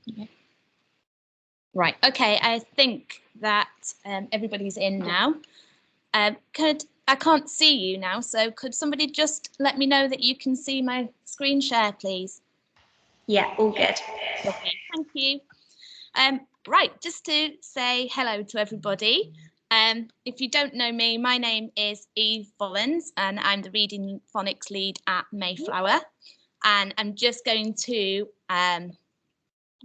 Okay. Right, okay, I think that everybody's in now. I can't see you now, so could somebody just let me know that you can see my screen share, please? Yeah, all good. Lovely, thank you. Right, just to say hello to everybody. If you don't know me, my name is Eve Bollins and I'm the Reading Phonics lead at Mayflower. And I'm just going to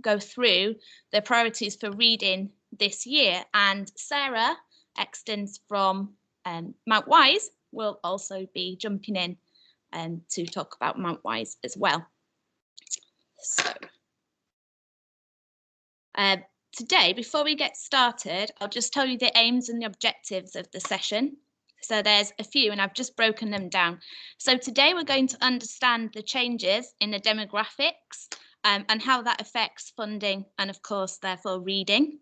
go through the priorities for reading this year. And Sarah Extons from Mount Wise will also be jumping in to talk about Mount Wise as well. So today, before we get started, I'll just tell you the aims and the objectives of the session. So there's a few and I've just broken them down. So today we're going to understand the changes in the demographics and how that affects funding and of course therefore reading.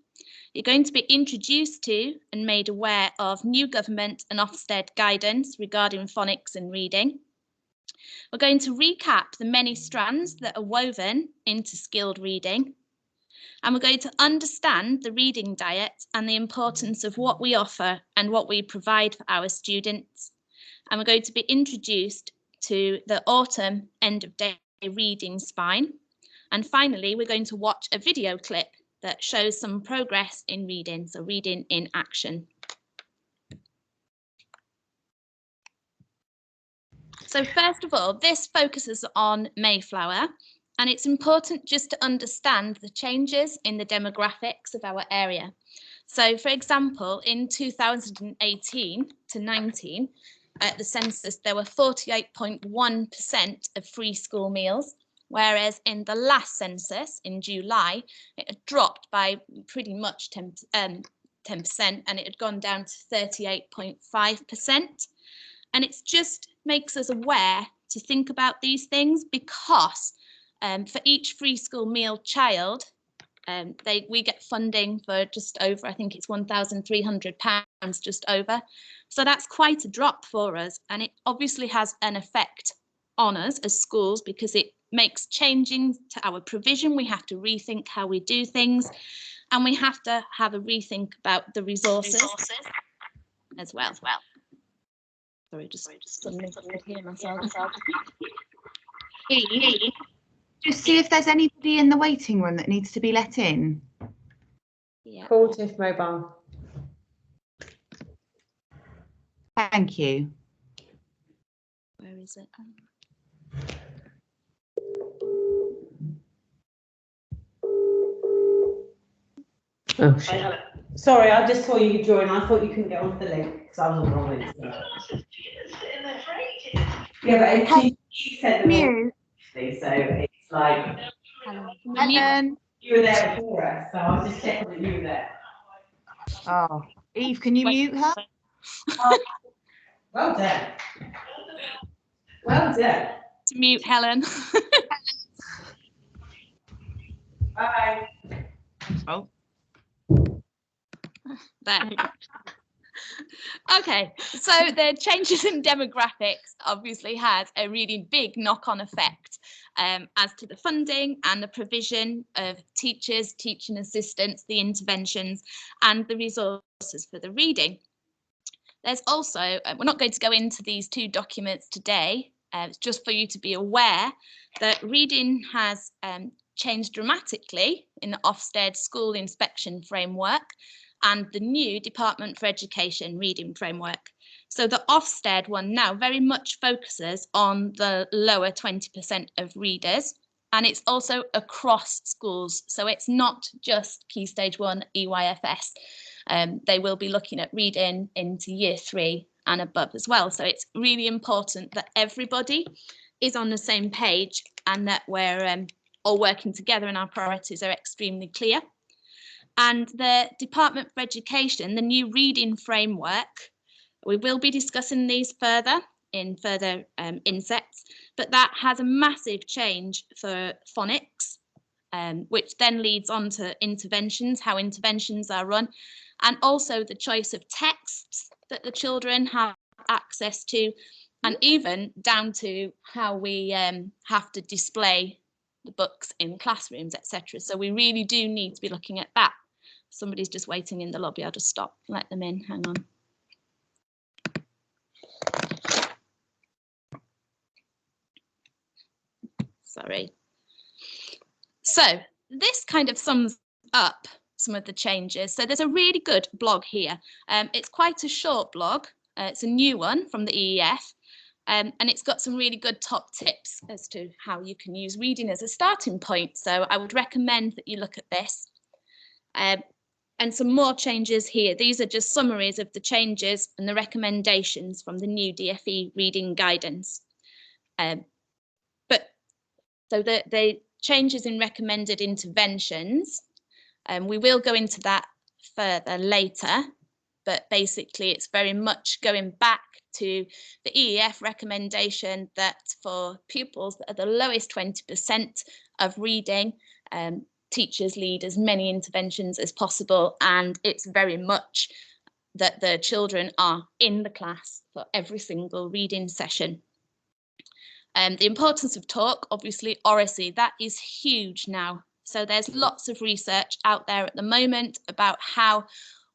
You're going to be introduced to and made aware of new government and Ofsted guidance regarding phonics and reading. We're going to recap the many strands that are woven into skilled reading. And we're going to understand the reading diet and the importance of what we offer and what we provide for our students. And we're going to be introduced to the autumn end of day reading spine. And finally, we're going to watch a video clip that shows some progress in reading, so reading in action. So first of all, this focuses on Mayflower, and it's important just to understand the changes in the demographics of our area. So for example, in 2018 to 19, at the census, there were 48.1% of free school meals, whereas in the last census in July, it had dropped by pretty much 10%, and it had gone down to 38.5%. And it just makes us aware to think about these things because for each free school meal child, we get funding for just over, I think it's £1,300 just over. So that's quite a drop for us. And it obviously has an effect on us as schools because it makes changing to our provision. We have to rethink how we do things and we have to have a rethink about the resources as well. Sorry, just suddenly could hear myself. Just see if there's anybody in the waiting room that needs to be let in. Yeah. Call Tiff Mobile. Thank you. Where is it? Oh, shit. Sorry, I just saw you join. I thought you couldn't get onto the link because I was on the wrong link. Yeah, but she said the so it's like Helen. you were there before us, so I was just checking that you were there. Oh, Eve, can you mute her? Well done. Well done. To mute Helen. Bye. Oh. There. Okay, so the changes in demographics obviously has a really big knock-on effect as to the funding and the provision of teachers, teaching assistants, the interventions and the resources for the reading. There's also, we're not going to go into these two documents today, it's just for you to be aware that reading has changed dramatically in the Ofsted School Inspection Framework and the new Department for Education reading framework. So the Ofsted one now very much focuses on the lower 20% of readers, and it's also across schools. So it's not just Key Stage 1 EYFS. They will be looking at reading into Year 3 and above as well. So it's really important that everybody is on the same page and that we're all working together and our priorities are extremely clear. And the Department for Education, the new reading framework, we will be discussing these further in further insets, but that has a massive change for phonics, which then leads on to interventions, how interventions are run, and also the choice of texts that the children have access to, and even down to how we have to display the books in classrooms, etc. So we really do need to be looking at that. Somebody's just waiting in the lobby. I'll just stop, let them in, hang on. Sorry. So this kind of sums up some of the changes. So there's a really good blog here. It's quite a short blog. It's a new one from the EEF. And it's got some really good top tips as to how you can use reading as a starting point. So I would recommend that you look at this. And some more changes here. These are just summaries of the changes and the recommendations from the new DfE reading guidance. So the changes in recommended interventions, we will go into that further later, but basically it's very much going back to the EEF recommendation that for pupils that are the lowest 20% of reading, teachers lead as many interventions as possible, and it's very much that the children are in the class for every single reading session. The importance of talk, obviously, oracy, that is huge now. So there's lots of research out there at the moment about how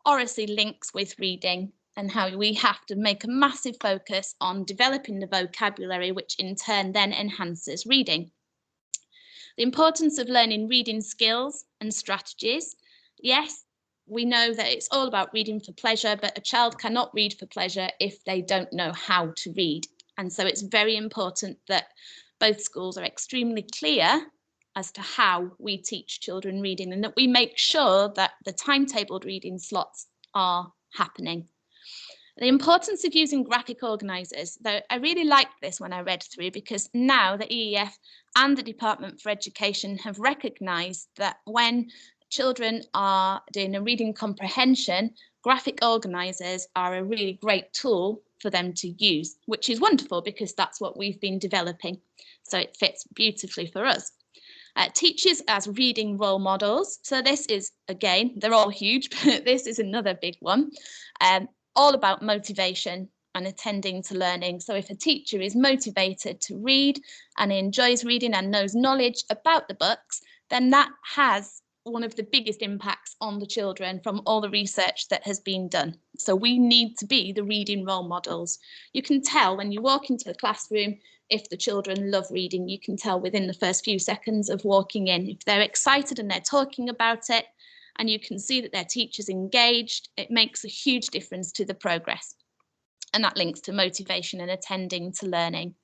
oracy links with reading and how we have to make a massive focus on developing the vocabulary, which in turn then enhances reading. The importance of learning reading skills and strategies. Yes, we know that it's all about reading for pleasure, but a child cannot read for pleasure if they don't know how to read. And so it's very important that both schools are extremely clear as to how we teach children reading and that we make sure that the timetabled reading slots are happening. The importance of using graphic organisers, though I really liked this when I read through, because now the EEF and the Department for Education have recognised that when children are doing a reading comprehension, graphic organisers are a really great tool for them to use, which is wonderful because that's what we've been developing. So it fits beautifully for us. Teachers as reading role models. So this is, again, they're all huge, but this is another big one. All about motivation and attending to learning. So if a teacher is motivated to read and enjoys reading and knows knowledge about the books, then that has one of the biggest impacts on the children from all the research that has been done. So we need to be the reading role models. You can tell when you walk into a classroom if the children love reading. You can tell within the first few seconds of walking in. If they're excited and they're talking about it, and you can see that their teacher's engaged, it makes a huge difference to the progress. And that links to motivation and attending to learning.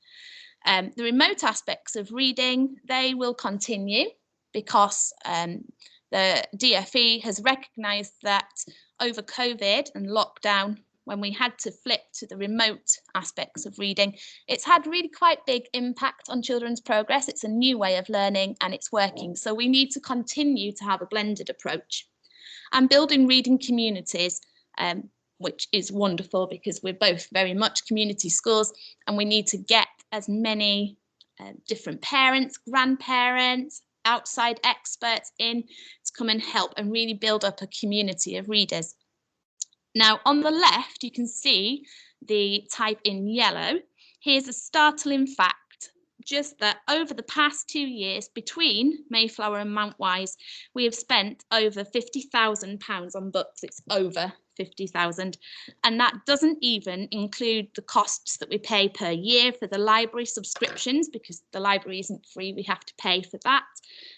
The remote aspects of reading, they will continue because the DfE has recognised that over COVID and lockdown, when we had to flip to the remote aspects of reading, it's had really quite big impact on children's progress. It's a new way of learning and it's working. So we need to continue to have a blended approach and building reading communities, which is wonderful because we're both very much community schools and we need to get as many different parents, grandparents, outside experts in to come and help and really build up a community of readers. Now on the left you can see the type in yellow. Here's a startling fact, just that over the past 2 years between Mayflower and Mount Wise we have spent over £50,000 on books. It's over 50,000, and that doesn't even include the costs that we pay per year for the library subscriptions, because the library isn't free, we have to pay for that.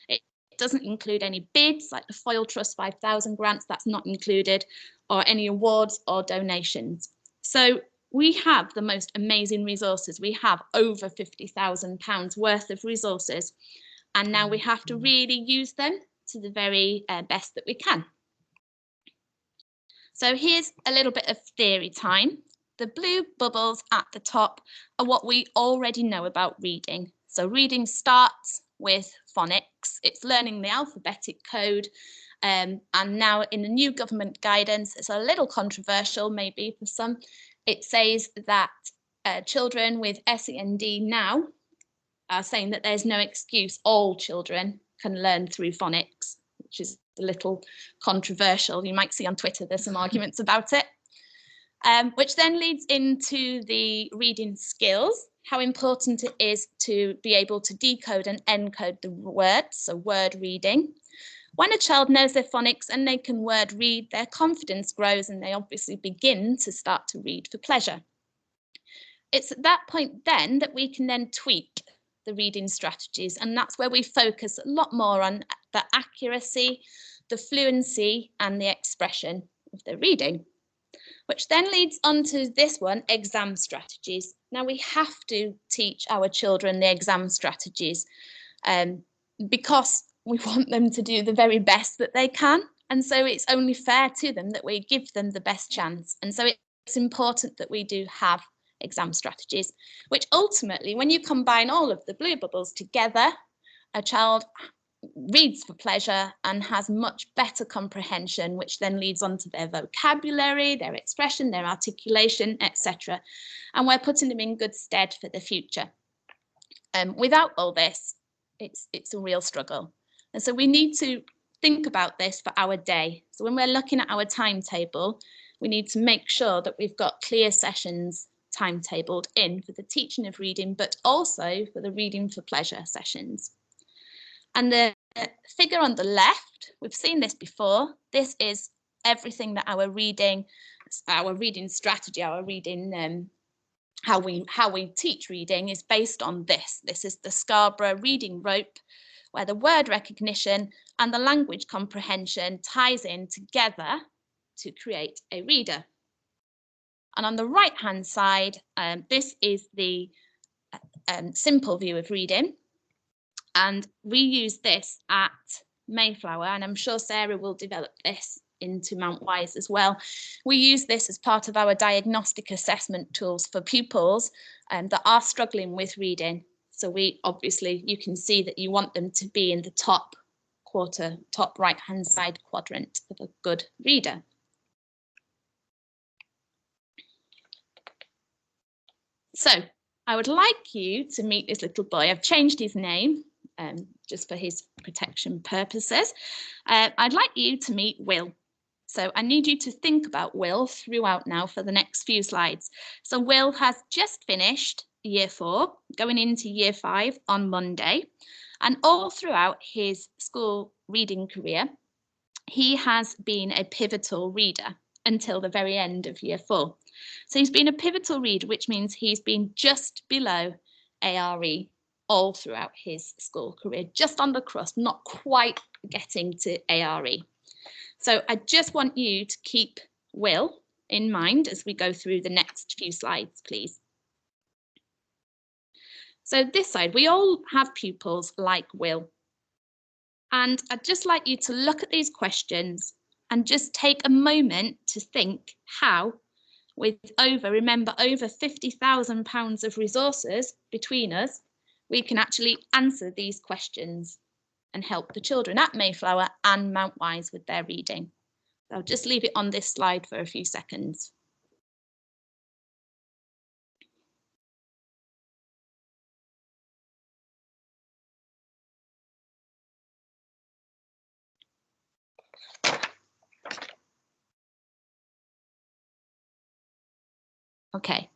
It doesn't include any bids like the Foyle Trust 5,000 grants, that's not included, or any awards or donations. So we have the most amazing resources. We have over £50,000 worth of resources, and now we have to really use them to the very best that we can. So here's a little bit of theory time. The blue bubbles at the top are what we already know about reading. So reading starts with phonics. It's learning the alphabetic code. And now in the new government guidance, it's a little controversial maybe for some. It says that children with SEND now are saying that there's no excuse. All children can learn through phonics, which is a little controversial. You might see on Twitter there's some arguments about it, which then leads into the reading skills. how important it is to be able to decode and encode the words, so word reading. When a child knows their phonics and they can word read, their confidence grows and they obviously begin to start to read for pleasure. It's at that point then that we can then tweak the reading strategies, and that's where we focus a lot more on the accuracy, the fluency and the expression of the reading. Which then leads on to this one, exam strategies. Now we have to teach our children the exam strategies because we want them to do the very best that they can. And so it's only fair to them that we give them the best chance. And so it's important that we do have exam strategies, which ultimately, when you combine all of the blue bubbles together, a child reads for pleasure and has much better comprehension, which then leads on to their vocabulary, their expression, their articulation, etc. And we're putting them in good stead for the future. Without all this, it's a real struggle. And so we need to think about this for our day. So when we're looking at our timetable, we need to make sure that we've got clear sessions timetabled in for the teaching of reading, but also for the reading for pleasure sessions. And the figure on the left, we've seen this before. This is everything that our reading strategy, our reading, how we teach reading is based on this. This is the Scarborough reading rope, where the word recognition and the language comprehension ties in together to create a reader. And on the right-hand side, this is the simple view of reading. And we use this at Mayflower, and I'm sure Sarah will develop this into Mount Wise as well. We use this as part of our diagnostic assessment tools for pupils that are struggling with reading. So we obviously, you can see that you want them to be in the top right-hand side quadrant of a good reader. So I would like you to meet this little boy. I've changed his name just for his protection purposes. I'd like you to meet Will. So I need you to think about Will throughout now for the next few slides. So Will has just finished year 4, going into year 5 on Monday. And all throughout his school reading career, he has been a pivotal reader until the very end of year 4. So he's been a pivotal reader, which means he's been just below ARE all throughout his school career, just on the crust, not quite getting to ARE. So I just want you to keep Will in mind as we go through the next few slides, please. So this side, we all have pupils like Will. And I'd just like you to look at these questions and just take a moment to think how, with over £50,000 of resources between us, we can actually answer these questions and help the children at Mayflower and Mount Wise with their reading. So I'll just leave it on this slide for a few seconds. Okay.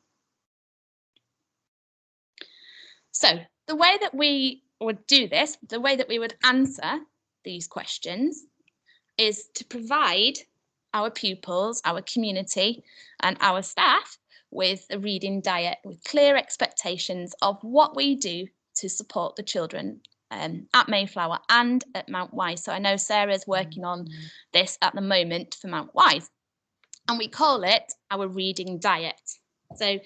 So the way that we would do this, the way that we would answer these questions is to provide our pupils, our community and our staff with a reading diet with clear expectations of what we do to support the children at Mayflower and at Mount Wise. So I know Sarah's working on this at the moment for Mount Wise, and we call it our reading diet. So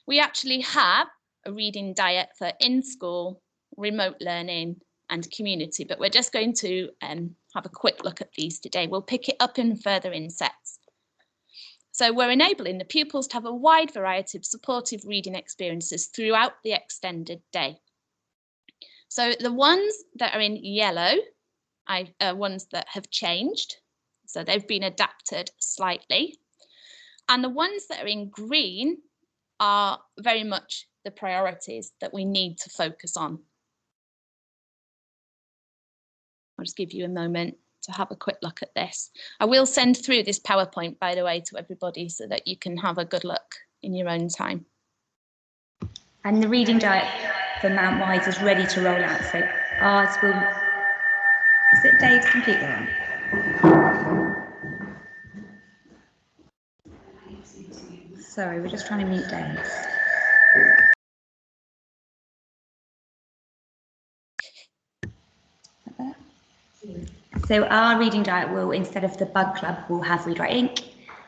we actually have a reading diet for in-school, remote learning and community, but we're just going to have a quick look at these today. We'll pick it up in further insets. So we're enabling the pupils to have a wide variety of supportive reading experiences throughout the extended day. So the ones that are in yellow are ones that have changed, so they've been adapted slightly. And the ones that are in green are very much the priorities that we need to focus on. I'll just give you a moment to have a quick look at this. I will send through this PowerPoint, by the way, to everybody so that you can have a good look in your own time. And the reading diet for Mount Wise is ready to roll out. So ours will. Is it Dave's completely on? Sorry, we're just trying to mute Dave. So our reading diet will, instead of the Bug Club, will have Read Write Inc.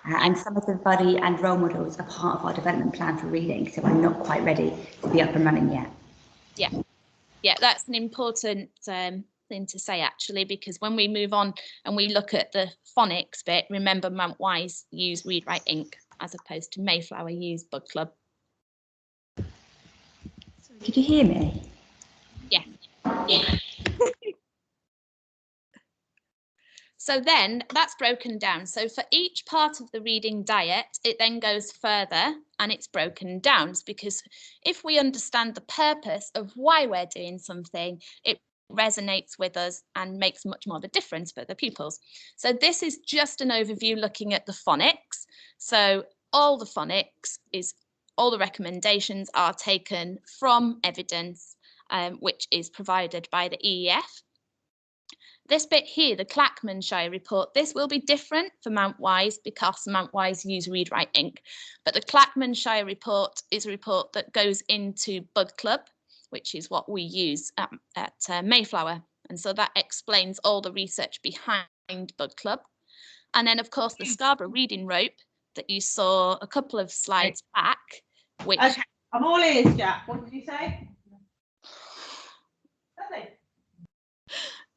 And some of the buddy and role models are part of our development plan for reading. So I'm not quite ready to be up and running yet. Yeah, that's an important thing to say, actually, because when we move on and we look at the phonics bit, remember Mount Wise use Read Write Inc. as opposed to Mayflower use Bug Club. Could you hear me? Yeah. So then that's broken down. So for each part of the reading diet, it then goes further and it's broken down, because if we understand the purpose of why we're doing something, it resonates with us and makes much more of a difference for the pupils. So this is just an overview looking at the phonics. So all the phonics is, all the recommendations are taken from evidence, which is provided by the EEF. This bit here, the Clackmannshire report, this will be different for Mount Wise because Mount Wise use Read Write Inc. But the Clackmannshire report is a report that goes into Bug Club, which is what we use at Mayflower. And so that explains all the research behind Bug Club. And then, of course, the Scarborough Reading Rope that you saw a couple of slides back. Which... Okay, I'm all ears, Jack. What did you say? Nothing.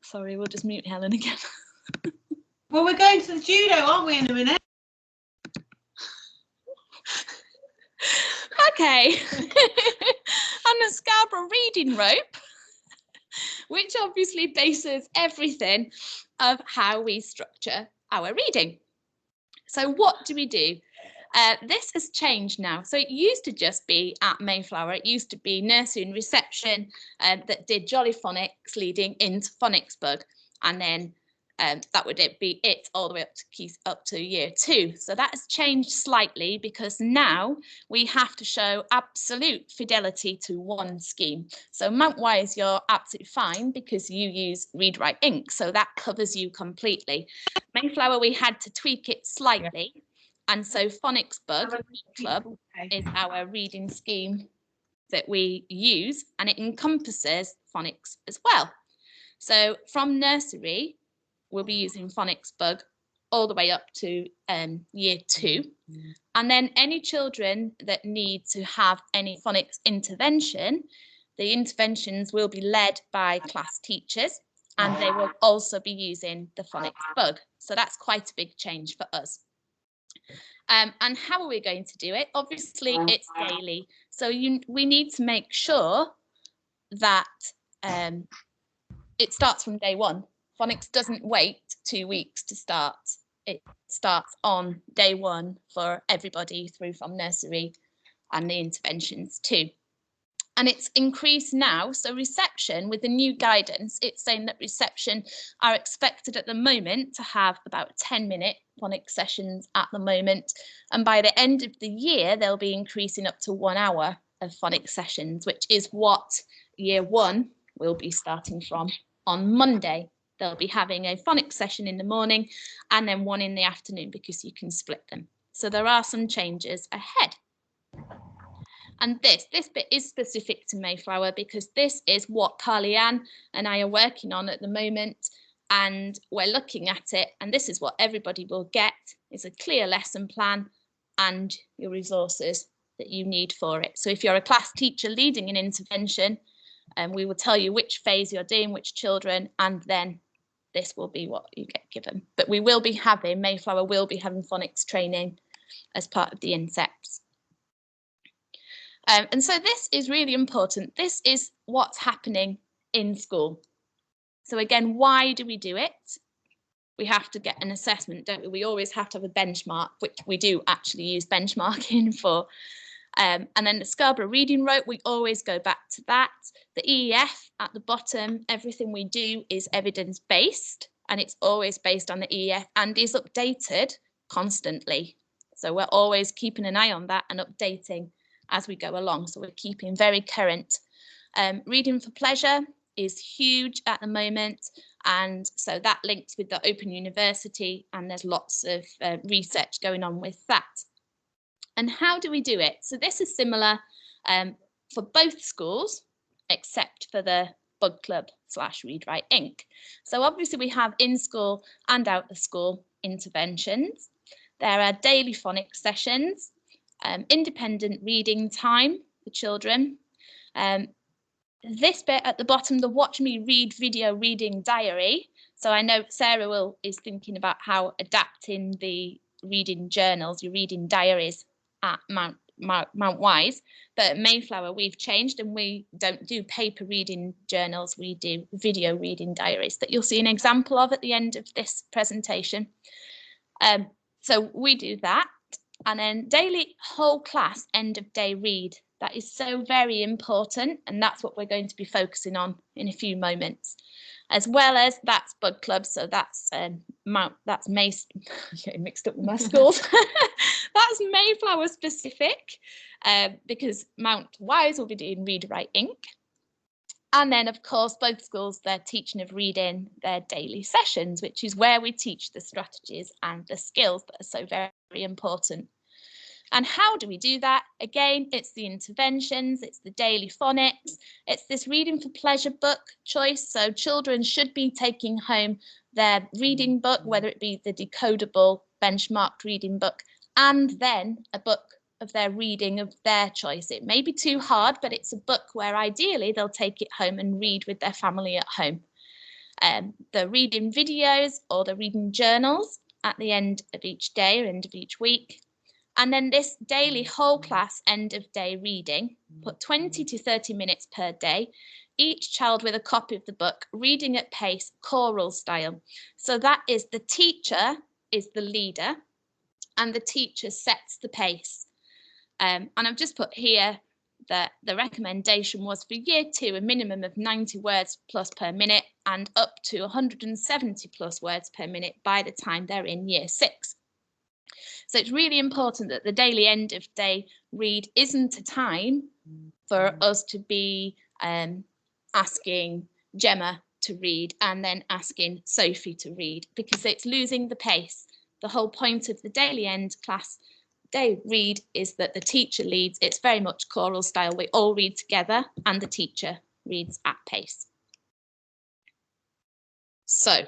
Sorry, we'll just mute Helen again. Well, we're going to the judo, aren't we, in a minute? Okay. And the Scarborough Reading Rope, which obviously bases everything of how we structure our reading. So what do we do? This has changed now. So it used to just be at Mayflower. It used to be nursery and reception that did Jolly Phonics leading into Phonics Bug. And then that would be it all the way up to year 2. So that has changed slightly because now we have to show absolute fidelity to one scheme. So Mount Wise, you're absolutely fine because you use Read Write Inc. So that covers you completely. Mayflower, we had to tweak it slightly. And so Phonics Bug Club is our reading scheme that we use, and it encompasses phonics as well. So from nursery, we'll be using Phonics Bug all the way up to year 2. And then any children that need to have any phonics intervention, the interventions will be led by class teachers, and they will also be using the Phonics Bug. So that's quite a big change for us. And how are we going to do it? Obviously, it's daily. So we need to make sure that it starts from day 1. Phonics doesn't wait 2 weeks to start. It starts on day 1 for everybody through from nursery and the interventions too. And it's increased now. So reception, with the new guidance, it's saying that reception are expected at the moment to have about 10-minute phonics sessions at the moment. And by the end of the year, they'll be increasing up to 1 hour of phonics sessions, which is what year 1 will be starting from on Monday. They'll be having a phonics session in the morning and then one in the afternoon because you can split them. So there are some changes ahead. And this bit is specific to Mayflower because this is what Carly-Ann and I are working on at the moment, and we're looking at it, and this is what everybody will get, is a clear lesson plan and your resources that you need for it. So if you're a class teacher leading an intervention, we will tell you which phase you're doing, which children, and then this will be what you get given. But we will be having, Mayflower will be having phonics training as part of the INSEPs. And so this is really important. This is what's happening in school. So again, why do we do it? We have to get an assessment, don't we? We always have to have a benchmark, which we do actually use benchmarking for. And then the Scarborough Reading Rope, we always go back to that. The EEF at the bottom, everything we do is evidence-based, and it's always based on the EEF and is updated constantly. So we're always keeping an eye on that and updating as we go along. So we're keeping very current. Reading for pleasure is huge at the moment, and so that links with the Open University, and there's lots of research going on with that. And how do we do it? So this is similar for both schools, except for the Bug Club / Read Write Inc. So obviously we have in-school and out-of-school interventions. There are daily phonics sessions, independent reading time for children. This bit at the bottom, the Watch Me Read video reading diary. So I know Sarah is thinking about how adapting the reading journals, your reading diaries at Mount Wise, but at Mayflower we've changed and we don't do paper reading journals, we do video reading diaries that you'll see an example of at the end of this presentation. So we do that, and then daily whole class end of day read. That is so very important, and that's what we're going to be focusing on in a few moments, as well as that's Bug Club. So that's May. Getting mixed up with my schools. That's Mayflower specific, because Mount Wise will be doing Read Write Inc. And then, of course, both schools, they're teaching of reading their daily sessions, which is where we teach the strategies and the skills that are so very, very important. And how do we do that? Again, it's the interventions, it's the daily phonics, it's this reading for pleasure book choice. So children should be taking home their reading book, whether it be the decodable benchmarked reading book, and then a book of their reading of their choice. It may be too hard, but it's a book where ideally they'll take it home and read with their family at home. The reading videos or the reading journals at the end of each day or end of each week. And then this daily whole class end of day reading, put 20 to 30 minutes per day, each child with a copy of the book, reading at pace, choral style. So that is the teacher is the leader and the teacher sets the pace. And I've just put here that the recommendation was for year 2, a minimum of 90 words plus per minute and up to 170 plus words per minute by the time they're in year 6. So it's really important that the daily end of day read isn't a time for us to be asking Gemma to read and then asking Sophie to read, because it's losing the pace. The whole point of the daily end class day read is that the teacher leads. It's very much choral style. We all read together and the teacher reads at pace. So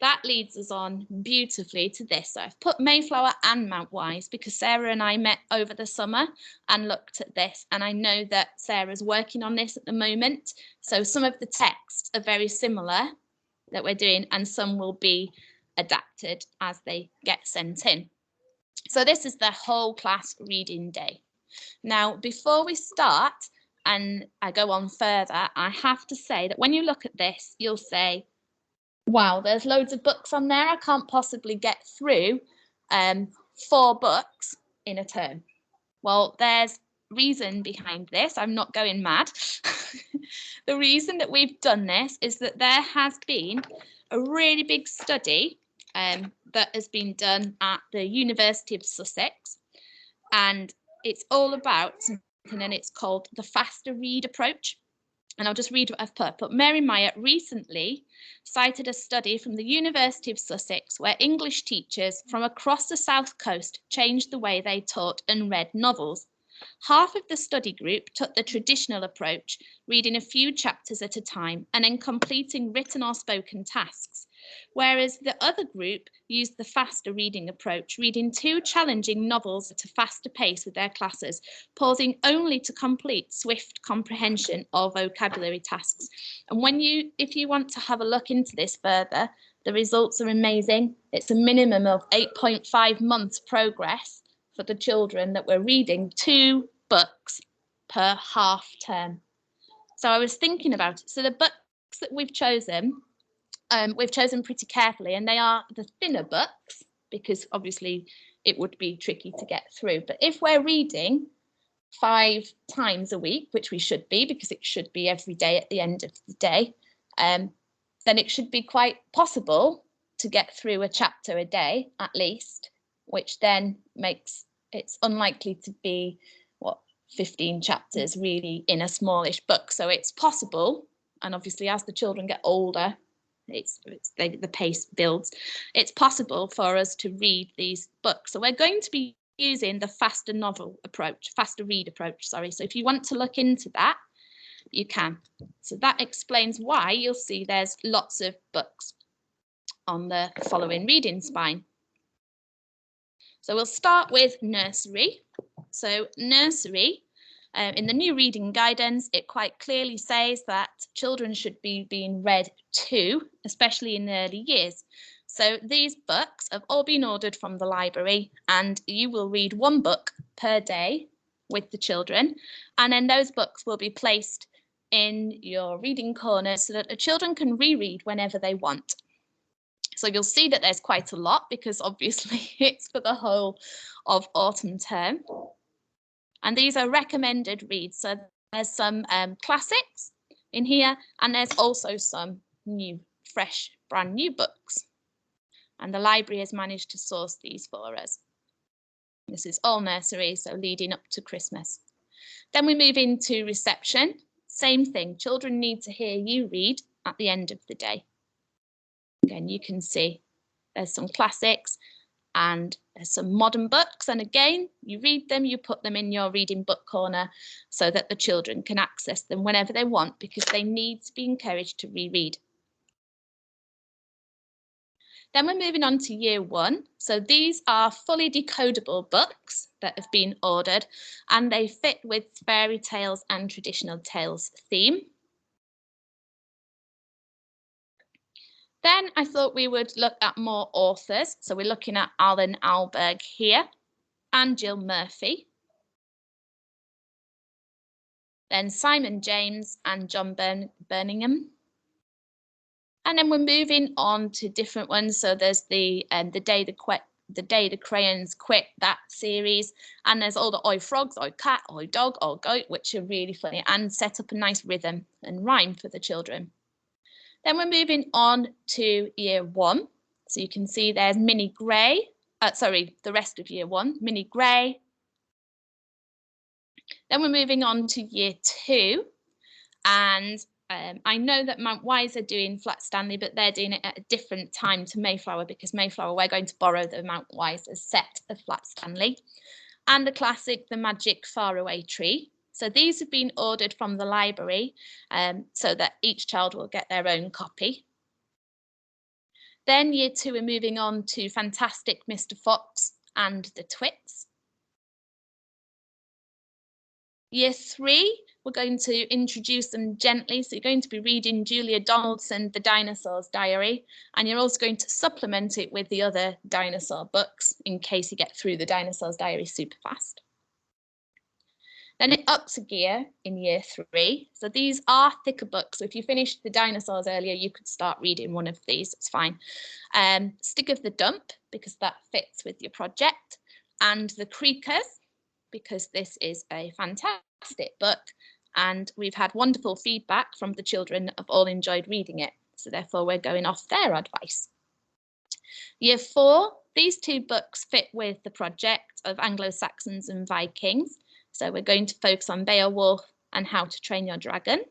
that leads us on beautifully to this. So I've put Mayflower and Mount Wise because Sarah and I met over the summer and looked at this, and I know that Sarah's working on this at the moment. So some of the texts are very similar that we're doing, and some will be adapted as they get sent in. So this is the whole class reading day. Now, before we start and I go on further, I have to say that when you look at this, you'll say, wow, there's loads of books on there. I can't possibly get through 4 books in a term. Well, there's reason behind this. I'm not going mad. The reason that we've done this is that there has been a really big study that has been done at the University of Sussex, and it's all about something, and it's called the faster read approach. And I'll just read what I've put. But Mary Myatt recently cited a study from the University of Sussex where English teachers from across the South Coast changed the way they taught and read novels. Half of the study group took the traditional approach, reading a few chapters at a time and then completing written or spoken tasks, whereas the other group used the faster reading approach, reading 2 challenging novels at a faster pace with their classes, pausing only to complete swift comprehension or vocabulary tasks. And if you want to have a look into this further, the results are amazing. It's a minimum of 8.5 months progress for the children that were reading 2 books per half term. So I was thinking about it. So the books that we've chosen pretty carefully, and they are the thinner books because obviously it would be tricky to get through. But if we're reading 5 times a week, which we should be because it should be every day at the end of the day, then it should be quite possible to get through a chapter a day at least, which then makes it's unlikely to be 15 chapters really in a smallish book. So it's possible, and obviously as the children get older, the pace builds. It's possible for us to read these books. So we're going to be using the faster read approach, sorry. So if you want to look into that, you can. So that explains why you'll see there's lots of books on the following reading spine. So we'll start with nursery. So nursery, in the new reading guidance, it quite clearly says that children should be being read to, especially in the early years. So these books have all been ordered from the library, and you will read one book per day with the children, and then those books will be placed in your reading corner so that the children can reread whenever they want. So you'll see that there's quite a lot because obviously it's for the whole of autumn term. And these are recommended reads. So there's some classics in here, and there's also some new, fresh, brand new books. And the library has managed to source these for us. This is all nursery, so leading up to Christmas. Then we move into reception. Same thing, children need to hear you read at the end of the day. Again, you can see there's some classics and there's some modern books. And again, you read them, you put them in your reading book corner so that the children can access them whenever they want, because they need to be encouraged to reread. Then we're moving on to year 1. So these are fully decodable books that have been ordered, and they fit with fairy tales and traditional tales theme. Then I thought we would look at more authors. So we're looking at Alan Alberg here and Jill Murphy. Then Simon James and John Birmingham. And then we're moving on to different ones. So there's the Day the Crayons Quit, that series. And there's all the Oi Frogs, Oi Cat, Oi Dog, Oi Goat, which are really funny and set up a nice rhythm and rhyme for the children. Then we're moving on to year 1. So you can see there's Minnie Gray, the rest of year 1, Minnie Gray. Then we're moving on to year 2. And I know that Mount Wise are doing Flat Stanley, but they're doing it at a different time to Mayflower, because Mayflower, we're going to borrow the Mount Wise set of Flat Stanley. And the classic, The Magic Faraway Tree. So these have been ordered from the library so that each child will get their own copy. Then year 2, we're moving on to Fantastic Mr. Fox and the Twits. Year 3, we're going to introduce them gently. So you're going to be reading Julia Donaldson, The Dinosaur's Diary, and you're also going to supplement it with the other dinosaur books in case you get through the Dinosaur's Diary super fast. Then it ups a gear in year 3. So these are thicker books. So if you finished the dinosaurs earlier, you could start reading one of these. It's fine. Stick of the Dump, because that fits with your project. And The Creakers, because this is a fantastic book. And we've had wonderful feedback from the children have all enjoyed reading it. So therefore, we're going off their advice. Year 4, these 2 books fit with the project of Anglo-Saxons and Vikings. So we're going to focus on Beowulf and How to Train Your Dragon.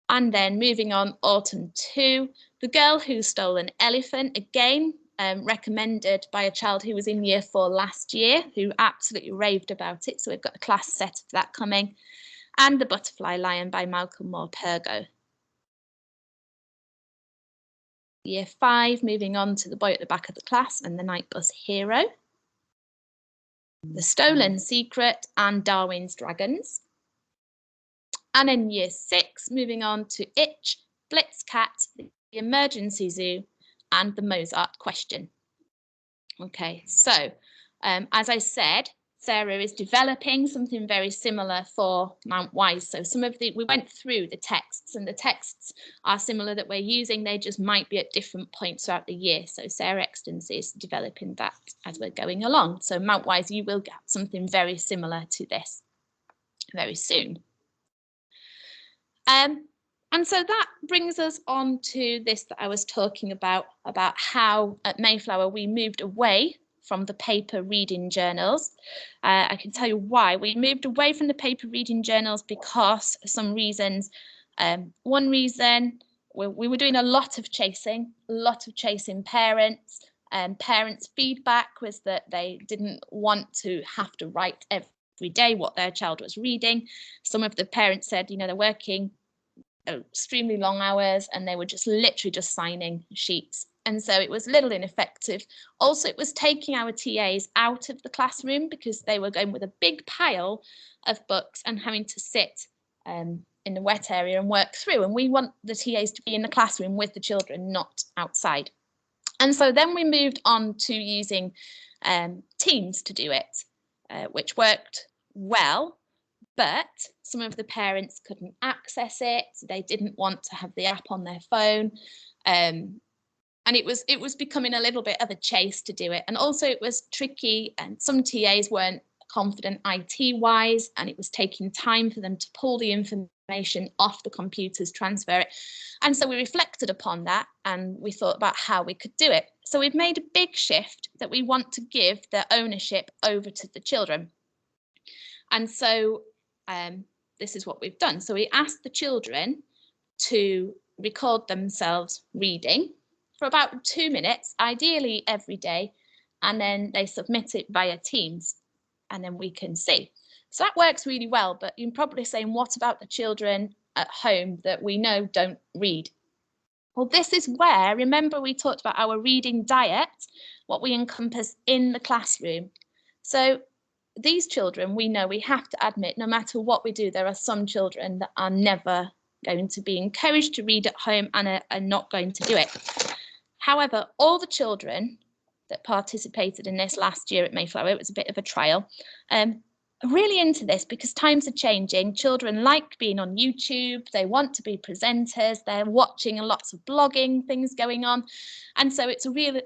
And then moving on, autumn 2, The Girl Who Stole an Elephant, again, recommended by a child who was in year 4 last year, who absolutely raved about it. So we've got a class set of that coming. And The Butterfly Lion by Malcolm Moore Pergo. Year 5, moving on to The Boy at the Back of the Class and The Night Bus Hero. The Stolen Secret and Darwin's Dragons. And in year 6, moving on to Itch, Blitz Cat, The Emergency Zoo, and The Mozart Question. Okay, so as I said, Sarah is developing something very similar for Mount Wise. So we went through the texts, and the texts are similar that we're using. They just might be at different points throughout the year. So Sarah Extons is developing that as we're going along. So Mount Wise, you will get something very similar to this very soon. And so that brings us on to this that I was talking about how at Mayflower we moved away from the paper reading journals. I can tell you why. We moved away from the paper reading journals because of some reasons. One reason, we were doing a lot of chasing parents. Parents' feedback was that they didn't want to have to write every day what their child was reading. Some of the parents said, you know, they're working extremely long hours and they were just literally just signing sheets. And so it was a little ineffective. Also, it was taking our TAs out of the classroom because they were going with a big pile of books and having to sit in the wet area and work through. And we want the TAs to be in the classroom with the children, not outside. And so then we moved on to using Teams to do it, which worked well. But some of the parents couldn't access it. They didn't want to have the app on their phone. And it was becoming a little bit of a chase to do it. And also it was tricky and some TAs weren't confident IT wise, and it was taking time for them to pull the information off the computers, transfer it. And so we reflected upon that and we thought about how we could do it. So we've made a big shift that we want to give the ownership over to the children. And so this is what we've done. So we asked the children to record themselves reading for about 2 minutes, ideally every day, and then they submit it via Teams, and then we can see. So that works really well, but you're probably saying, what about the children at home that we know don't read? Well, this is where, remember we talked about our reading diet, what we encompass in the classroom. So these children, we know, we have to admit, no matter what we do, there are some children that are never going to be encouraged to read at home and are not going to do it. However, all the children that participated in this last year at Mayflower, it was a bit of a trial, are really into this because times are changing. Children like being on YouTube, they want to be presenters, they're watching lots of blogging things going on. And so it's a real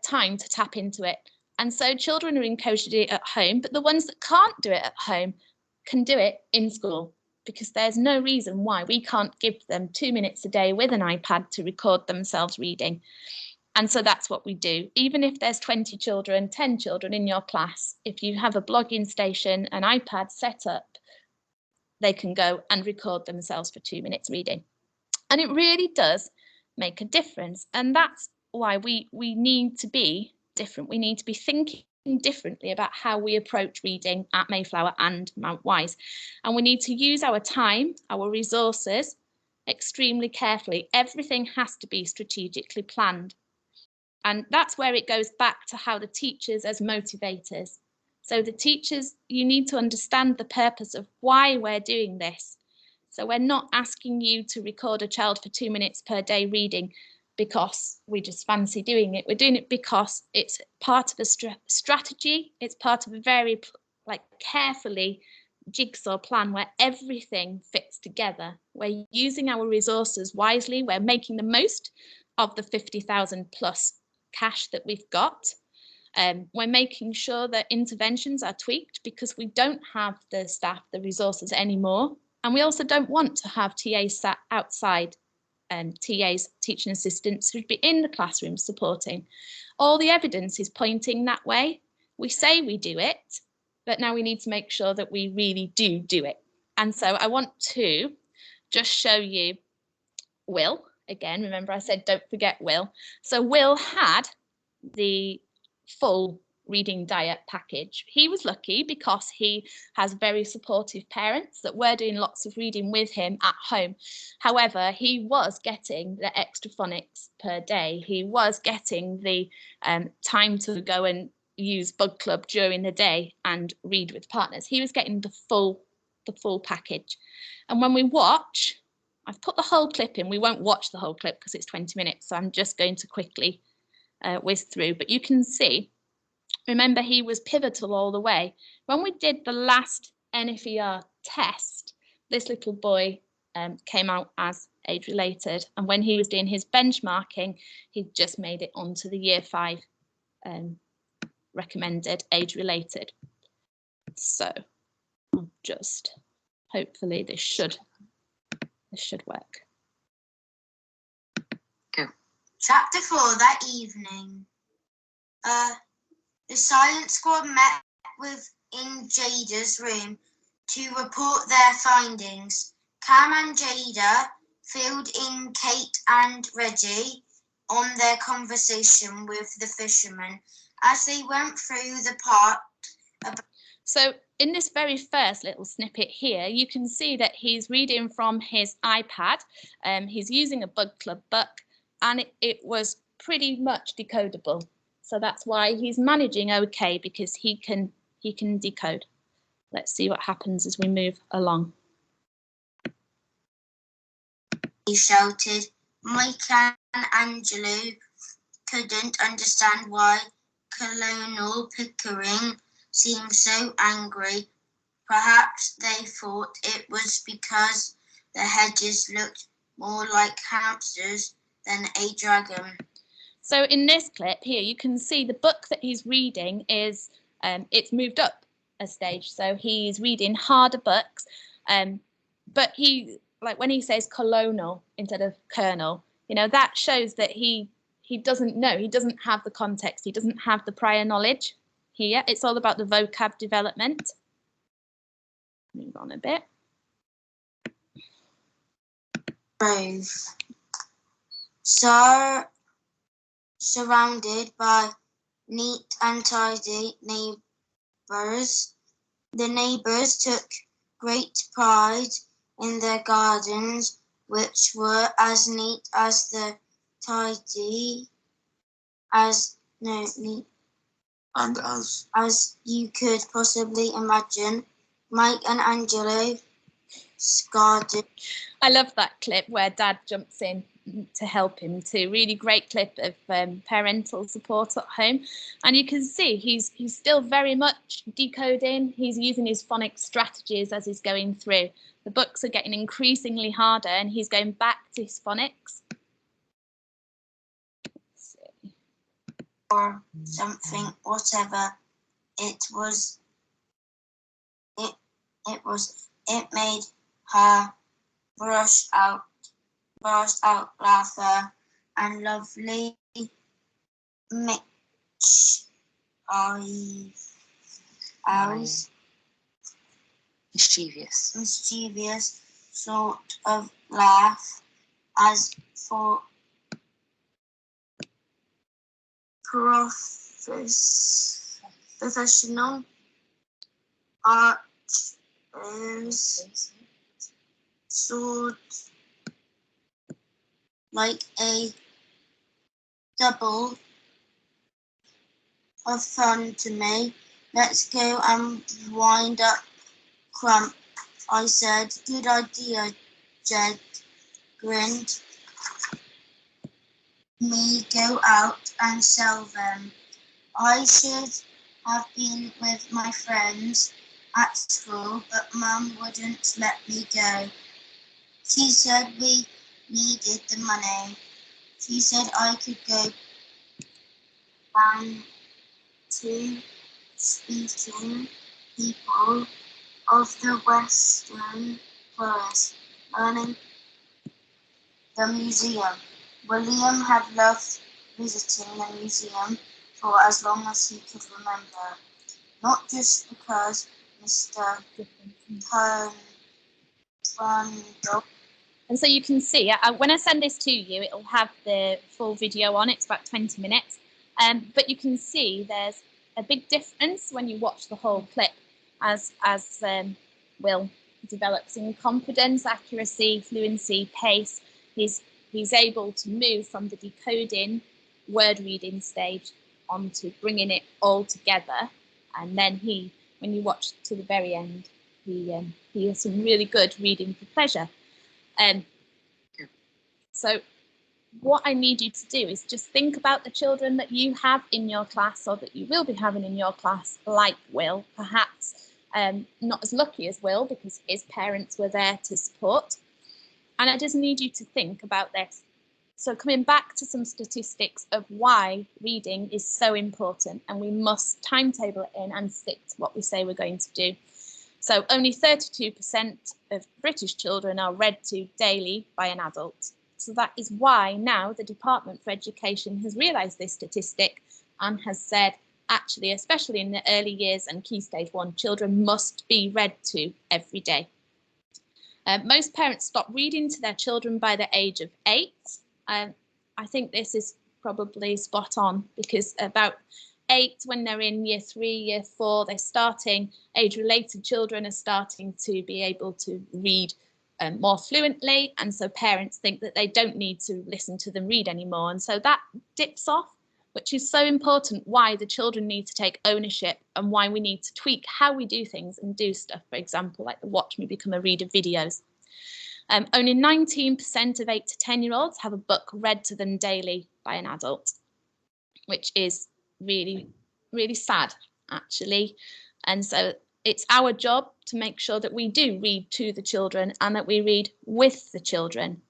time to tap into it. And so children are encouraged to do it at home, but the ones that can't do it at home can do it in school, because there's no reason why we can't give them 2 minutes a day with an iPad to record themselves reading. And so that's what we do. Even if there's 20 children, 10 children in your class, if you have a blogging station, an iPad set up, they can go and record themselves for 2 minutes reading. And it really does make a difference. And that's why we need to be different. We need to be thinking differently about how we approach reading at Mayflower and Mount Wise. And we need to use our time, our resources extremely carefully. Everything has to be strategically planned. And that's where it goes back to how the teachers as motivators. So the teachers, you need to understand the purpose of why we're doing this. So we're not asking you to record a child for 2 minutes per day reading because we just fancy doing it. We're doing it because it's part of a strategy. It's part of a very carefully jigsaw plan where everything fits together. We're using our resources wisely. We're making the most of the 50,000 plus cash that we've got. We're making sure that interventions are tweaked because we don't have the staff, the resources anymore. And we also don't want to have TAs sat outside, TAs, teaching assistants, who'd be in the classroom supporting. All the evidence is pointing that way. We say we do it, but now we need to make sure that we really do it. And so I want to just show you Will. Again, remember I said don't forget Will. So Will had the full reading diet package. He was lucky because he has very supportive parents that were doing lots of reading with him at home. However, he was getting the extra phonics per day. He was getting the time to go and use Bug Club during the day and read with partners. He was getting the full package. And when we watch, I've put the whole clip in. We won't watch the whole clip because it's 20 minutes. So I'm just going to quickly whiz through. But you can see, remember, he was pivotal all the way. When we did the last NFER test, this little boy came out as age related. And when he was doing his benchmarking, he just made it onto the year 5 recommended age related. So I'll just, hopefully this should work. Go. Chapter 4 that evening. The science squad met in Jada's room to report their findings. Cam and Jada filled in Kate and Reggie on their conversation with the fisherman as they went through the part. So in this very first little snippet here, you can see that he's reading from his iPad. He's using a Bug Club book, and it was pretty much decodable. So that's why he's managing okay, because he can decode. Let's see what happens as we move along. He shouted. Mike and Angelo couldn't understand why Colonel Pickering seemed so angry. Perhaps they thought it was because the hedges looked more like hamsters than a dragon. So in this clip here, you can see the book that he's reading is, it's moved up a stage. So he's reading harder books, but he, like when he says colonel instead of colonel, you know, that shows that he doesn't know, he doesn't have the context, he doesn't have the prior knowledge here. It's all about the vocab development. Move on a bit. Grove. Surrounded by neat and tidy neighbours, the neighbours took great pride in their gardens, which were as neat as the tidy as you could possibly imagine. Mike and Angelo garden. I love that clip where Dad jumps in to help him too. Really great clip of parental support at home, and you can see he's still very much decoding. He's using his phonics strategies as he's going through. The books are getting increasingly harder, and he's going back to his phonics. Let's see. Or something, whatever it was. It made her burst out laughter, and lovely mischievous sort of laugh, as for professional archers soared like a double of fun to me. Let's go and wind up Crump, I said. Good idea, Jed grinned. Me go out and sell them. I should have been with my friends at school, but Mum wouldn't let me go. She said we needed the money. She said I could go down to speaking people of the Western Forest, learning the museum. William had loved visiting the museum for as long as he could remember, not just because Mr. Trundle. And so you can see, when I send this to you, it'll have the full video on. It's about 20 minutes. But you can see there's a big difference when you watch the whole clip as Will develops in confidence, accuracy, fluency, pace. He's able to move from the decoding word reading stage onto bringing it all together. And then when you watch to the very end, he has some really good reading for pleasure. So what I need you to do is just think about the children that you have in your class, or that you will be having in your class, like Will, perhaps not as lucky as Will because his parents were there to support. And I just need you to think about this. So coming back to some statistics of why reading is so important, and we must timetable it in and stick to what we say we're going to do. So only 32% of British children are read to daily by an adult. So that is why now the Department for Education has realised this statistic and has said actually, especially in the early years and Key Stage 1, children must be read to every day. Most parents stop reading to their children by the age of 8. I think this is probably spot on, because about 8, when they're in year 3, year 4, they're starting, age-related children are starting to be able to read more fluently, and so parents think that they don't need to listen to them read anymore, and so that dips off, which is so important, why the children need to take ownership and why we need to tweak how we do things and do stuff, for example, like the Watch Me Become a Reader videos. Only 19% of 8 to 10-year-olds have a book read to them daily by an adult, which is really, really sad, actually. And so it's our job to make sure that we do read to the children and that we read with the children.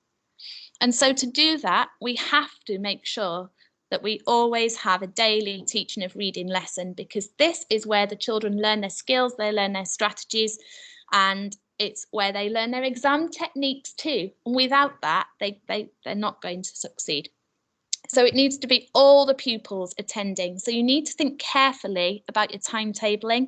And so to do that, we have to make sure that we always have a daily teaching of reading lesson, because this is where the children learn their skills, they learn their strategies, and it's where they learn their exam techniques too. And without that, they're not going to succeed. So it needs to be all the pupils attending. So you need to think carefully about your timetabling.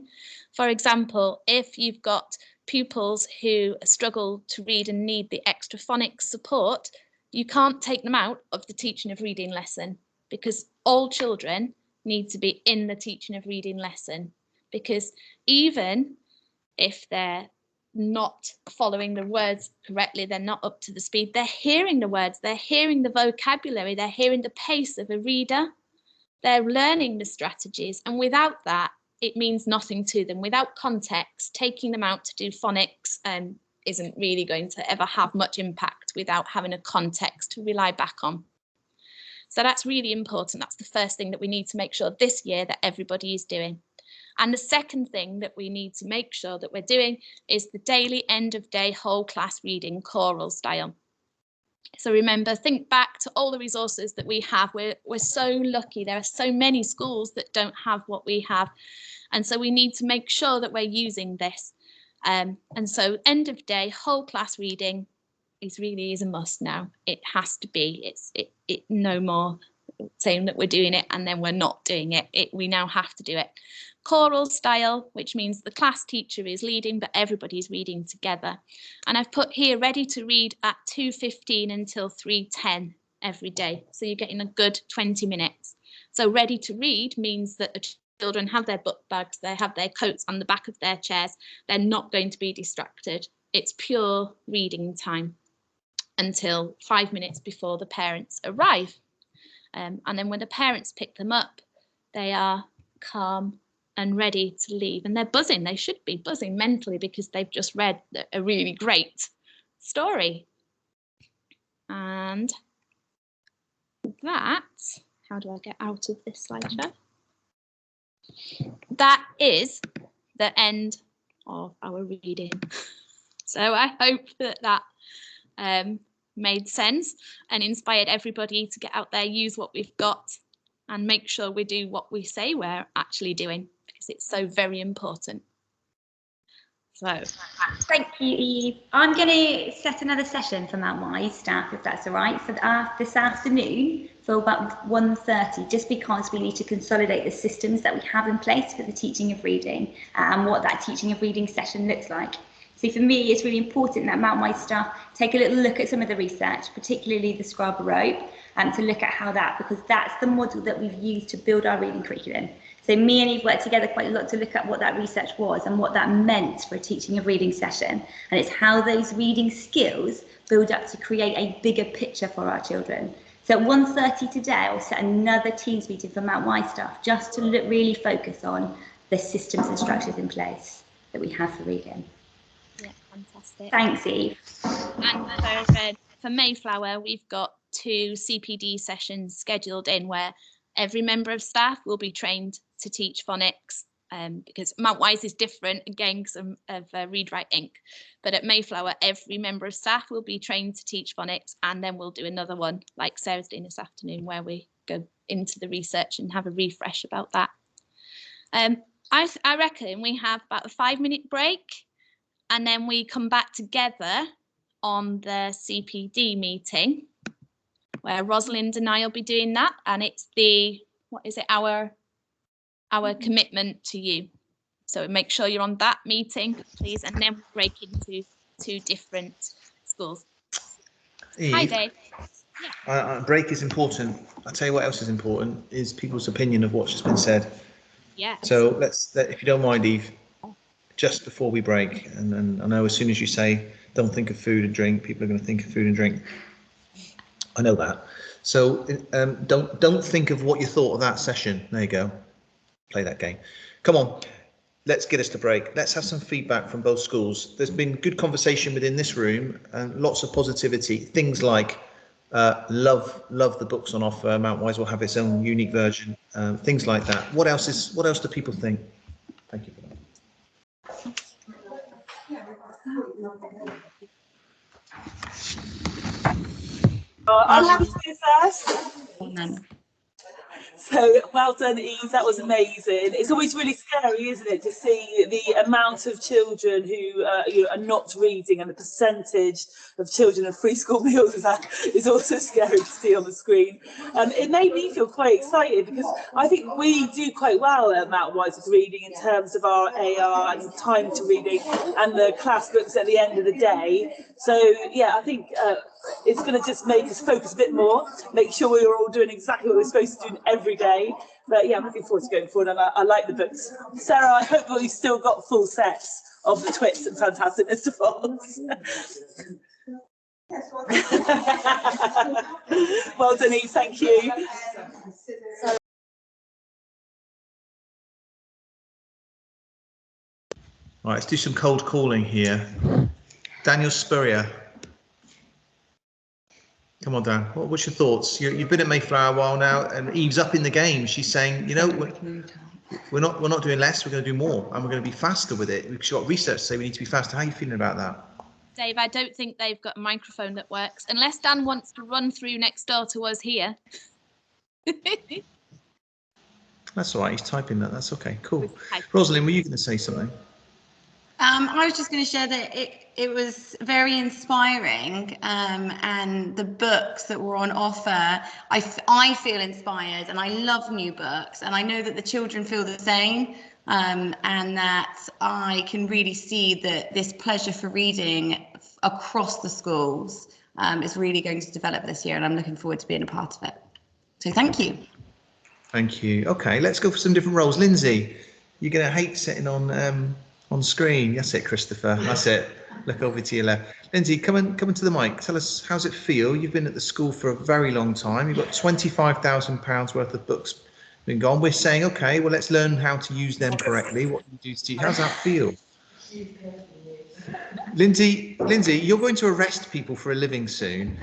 For example, if you've got pupils who struggle to read and need the extra phonics support, you can't take them out of the teaching of reading lesson, because all children need to be in the teaching of reading lesson. Because even if they're not following the words correctly, they're not up to the speed, they're hearing the words, they're hearing the vocabulary, they're hearing the pace of a reader, they're learning the strategies, and without that, it means nothing to them. Without context, taking them out to do phonics isn't really going to ever have much impact without having a context to rely back on. So that's really important. That's the first thing that we need to make sure this year that everybody is doing. And the second thing that we need to make sure that we're doing is the daily end of day whole class reading choral style. So remember, think back to all the resources that we have. We're so lucky. There are so many schools that don't have what we have. And so we need to make sure that we're using this. And so end of day whole class reading really is a must now. It has to be. It's no more saying that we're doing it and then we're not doing it. We now have to do it. Choral style, which means the class teacher is leading, but everybody's reading together. And I've put here ready to read at 2:15 until 3:10 every day. So you're getting a good 20 minutes. So ready to read means that the children have their book bags, they have their coats on the back of their chairs. They're not going to be distracted. It's pure reading time until 5 minutes before the parents arrive. And then when the parents pick them up, they are calm and ready to leave, and they're buzzing. They should be buzzing mentally because they've just read a really great story. And that, how do I get out of this slideshow? That is the end of our reading. So I hope that made sense and inspired everybody to get out there, use what we've got, and make sure we do what we say we're actually doing, because it's so very important. So thank you, Eve. I'm going to set another session for Mount Wise staff, if that's all right, for this afternoon for about 1:30, just because we need to consolidate the systems that we have in place for the teaching of reading and what that teaching of reading session looks like. So for me, it's really important that Mount Wise staff take a little look at some of the research, particularly the Scrabble rope, to look at how that, because that's the model that we've used to build our reading curriculum. So me and Eve worked together quite a lot to look at what that research was and what that meant for a teaching of reading session. And it's how those reading skills build up to create a bigger picture for our children. So at 1:30 today, I'll set another Teams meeting for Mount Wise staff just to really focus on the systems and structures in place that we have for reading. yeah, fantastic. Thanks, Eve. And for Mayflower, we've got 2 CPD sessions scheduled in where every member of staff will be trained to teach phonics, because Mount Wise is different again because of Read Write Inc. But at Mayflower, every member of staff will be trained to teach phonics, and then we'll do another one like Sarah's doing this afternoon where we go into the research and have a refresh about that. I reckon we have about a 5-minute break, and then we come back together on the CPD meeting where Rosalind and I will be doing that, and it's the, what is it, our our commitment to you. So make sure you're on that meeting, please, and then break into 2 different schools. Eve, Hi, Dave. break is important. I'll tell you what else is important is people's opinion of what's just been said. Yeah. So if you don't mind, Eve, just before we break, and I know as soon as you say don't think of food and drink, people are going to think of food and drink. I know that. So don't think of what you thought of that session. There you go. Play that game. Come on. Let's get us to break. Let's have some feedback from both schools. There's been good conversation within this room and lots of positivity. Things like love the books on offer. Mount Wise will have its own unique version. Things like that. What else do people think? Thank you for that. I'll have to go first. So well done, Eve, that was amazing. It's always really scary, isn't it, to see the amount of children who are not reading, and the percentage of children of free school meals is also scary to see on the screen. It made me feel quite excited because I think we do quite well at Mount Wise with reading in terms of our AR and time to reading and the class books at the end of the day. So yeah, I think it's going to just make us focus a bit more, make sure we're all doing exactly what we're supposed to do every day. But yeah, I'm looking forward to going forward, and I like the books. Sarah, I hope that we've still got full sets of the Twits and Fantastic Mr. Fox. Well done, Eve, thank you. All right, let's do some cold calling here. Daniel Spurrier. Come on, Dan. What's your thoughts? You've been at Mayflower a while now, and Eve's up in the game. She's saying, you know, we're not doing less. We're going to do more, and we're going to be faster with it. We've got research to say we need to be faster. How are you feeling about that? Dave, I don't think they've got a microphone that works, unless Dan wants to run through next door to us here. That's all right. He's typing that. That's okay. Cool. Rosalind, were you going to say something? I was just going to share that it was very inspiring, and the books that were on offer, I feel inspired, and I love new books, and I know that the children feel the same, and that I can really see that this pleasure for reading across the schools is really going to develop this year, and I'm looking forward to being a part of it. So thank you. Thank you. Okay, let's go for some different roles. Lindsay, you're going to hate sitting on screen. That's it, Christopher. That's it. Look over to your left. Lindsay, come into the mic. Tell us, how's it feel? You've been at the school for a very long time. You've got £25,000 worth of books been gone. We're saying, okay, well, let's learn how to use them correctly. What do you do to teach? How's that feel? Lindsay, you're going to arrest people for a living soon.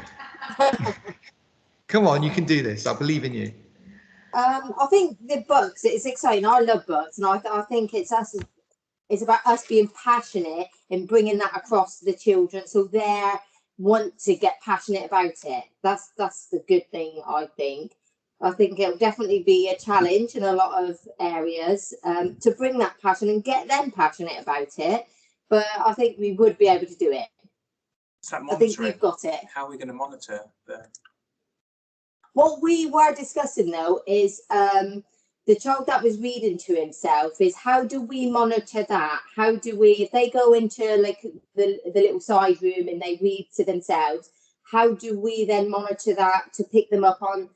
Come on, you can do this. I believe in you. I think the books, it's exciting. I love books, and I think it's about us being passionate and bringing that across to the children, so they want to get passionate about it. That's the good thing. I think it'll definitely be a challenge in a lot of areas to bring that passion and get them passionate about it. But I think we would be able to do it. I think we've got it. How are we going to monitor the? What we were discussing though is the child that was reading to himself is how do we monitor that? How do we, if they go into like the little side room and they read to themselves, how do we then monitor that to pick them up on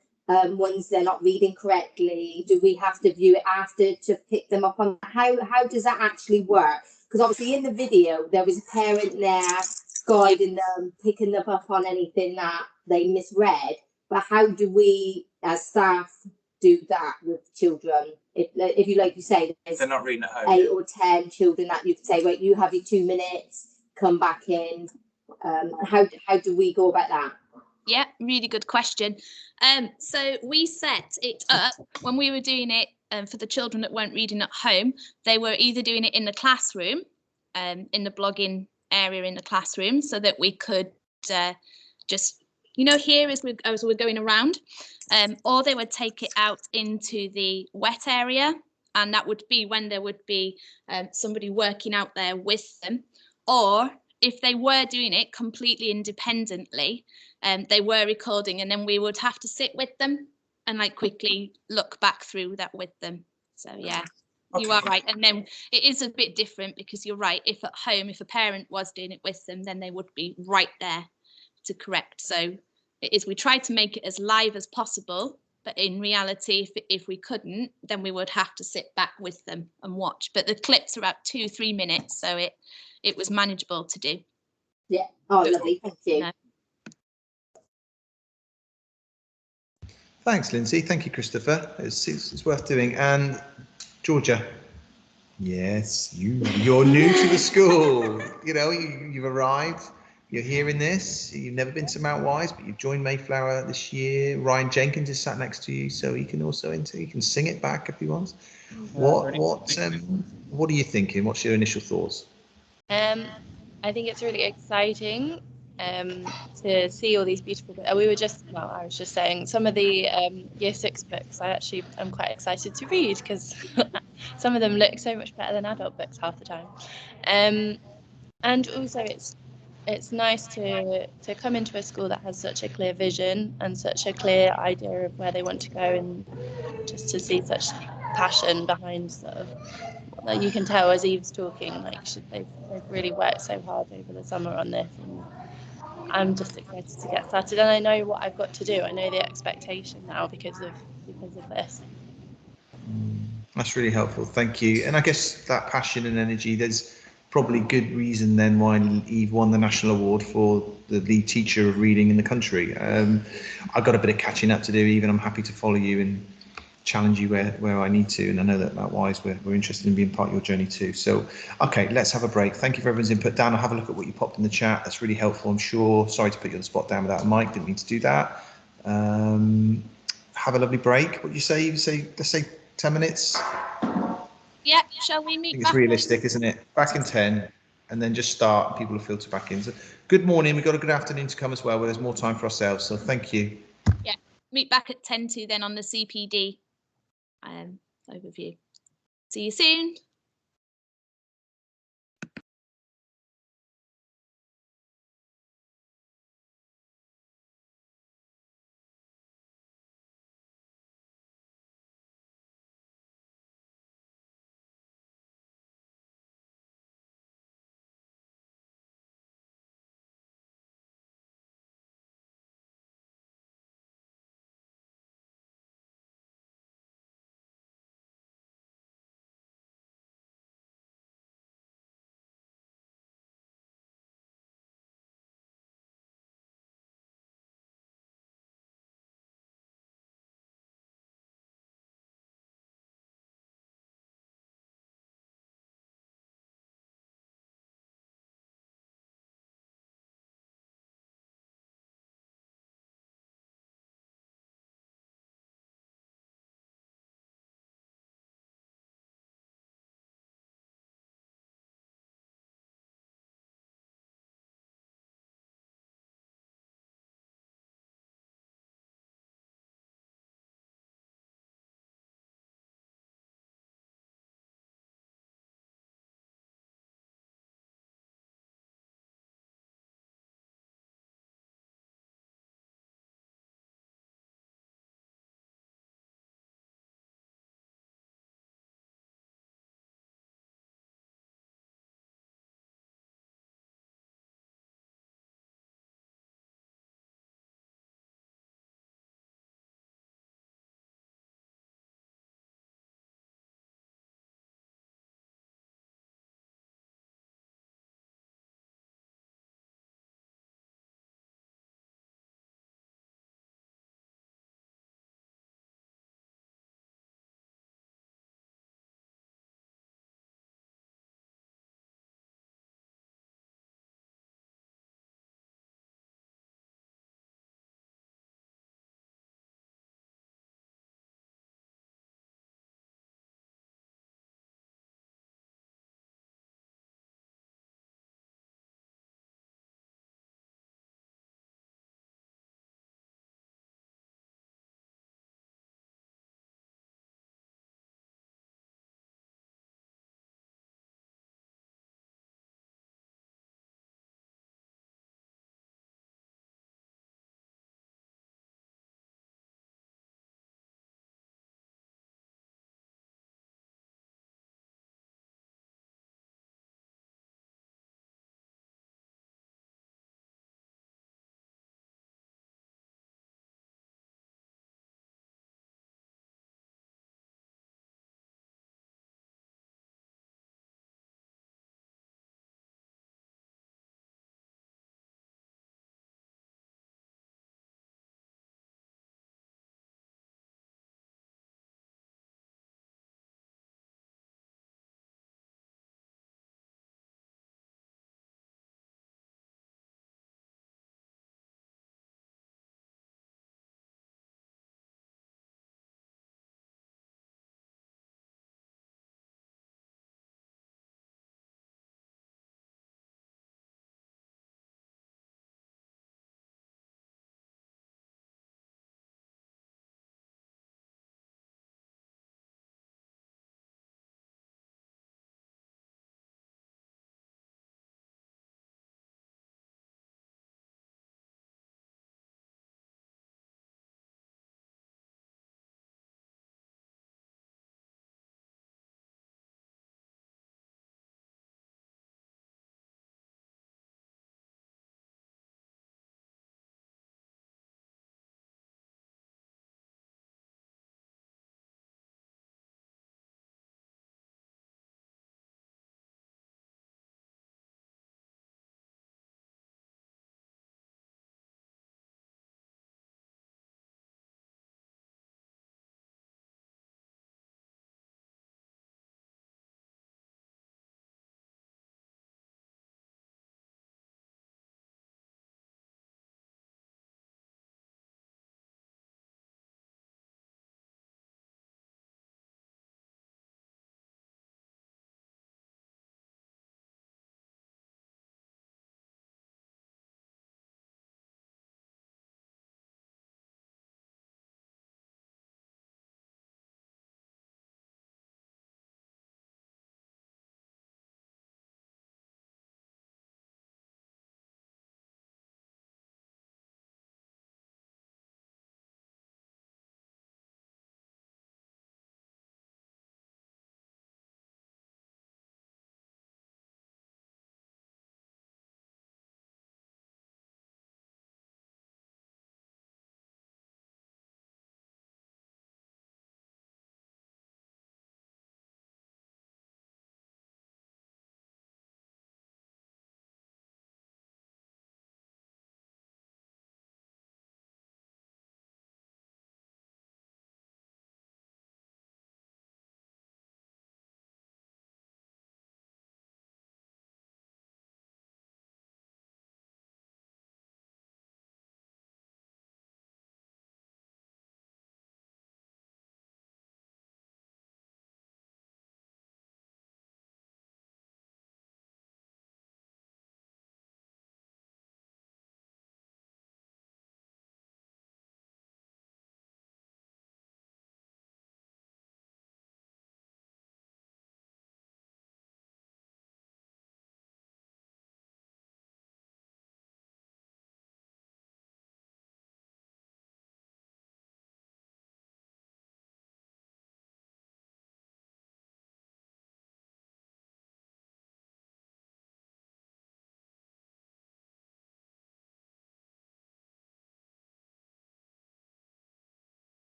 ones they're not reading correctly? Do we have to view it after to pick them up on? How does that actually work? Because obviously in the video there was a parent there guiding them, picking them up on anything that they misread. But how do we as staff do that with children? If you, like you say, they're not reading at home. 8 or 10 children that you can say, wait, you have your 2 minutes, come back in. How do we go about that? Yeah, really good question. So we set it up when we were doing it for the children that weren't reading at home. They were either doing it in the classroom, in the blogging area in the classroom, so that we could just, you know, hear as we're going around, or they would take it out into the wet area, and that would be when there would be somebody working out there with them, or if they were doing it completely independently, they were recording, and then we would have to sit with them and like quickly look back through that with them. So yeah, you are right. And then it is a bit different because you're right. If at home, if a parent was doing it with them, then they would be right there to correct. So it is, we try to make it as live as possible, but in reality, if we couldn't, then we would have to sit back with them and watch. But the clips are about 2-3 minutes, so it was manageable to do. Yeah. Oh, lovely. Thank you. No. Thanks, Lindsay. Thank you, Christopher. It's worth doing. And Georgia. Yes, you're new to the school. You know, you've arrived. You're hearing this. You've never been to Mount Wise, but you've joined Mayflower this year. Ryan Jenkins is sat next to you, so he can also enter. He can sing it back if he wants. What are you thinking? What's your initial thoughts? I think it's really exciting to see all these beautiful books. I was just saying some of the year 6 books I actually am quite excited to read because some of them look so much better than adult books half the time. And also it's nice to come into a school that has such a clear vision and such a clear idea of where they want to go, and just to see such passion behind sort of, like you can tell as Eve's talking, like they've really worked so hard over the summer on this, and I'm just excited to get started, and I know what I've got to do. I know the expectation now because of this. That's really helpful, thank you. And I guess that passion and energy, there's probably good reason then why Eve won the national award for the lead teacher of reading in the country. I've got a bit of catching up to do, Eve, and I'm happy to follow you and challenge you where I need to. And I know that Mount Wise, we're interested in being part of your journey too. So, okay, let's have a break. Thank you for everyone's input. Dan, I'll have a look at what you popped in the chat. That's really helpful, I'm sure. Sorry to put you on the spot, Dan, without a mic. Didn't mean to do that. Have a lovely break. What do you say? Let's say 10 minutes. Yeah, shall we meet? I think it's realistic, isn't it? Back in 10, and then just start, and people will filter back in. So, good morning. We've got a good afternoon to come as well, where there's more time for ourselves. So, thank you. Yeah, meet back at 10 to then on the CPD overview. See you soon.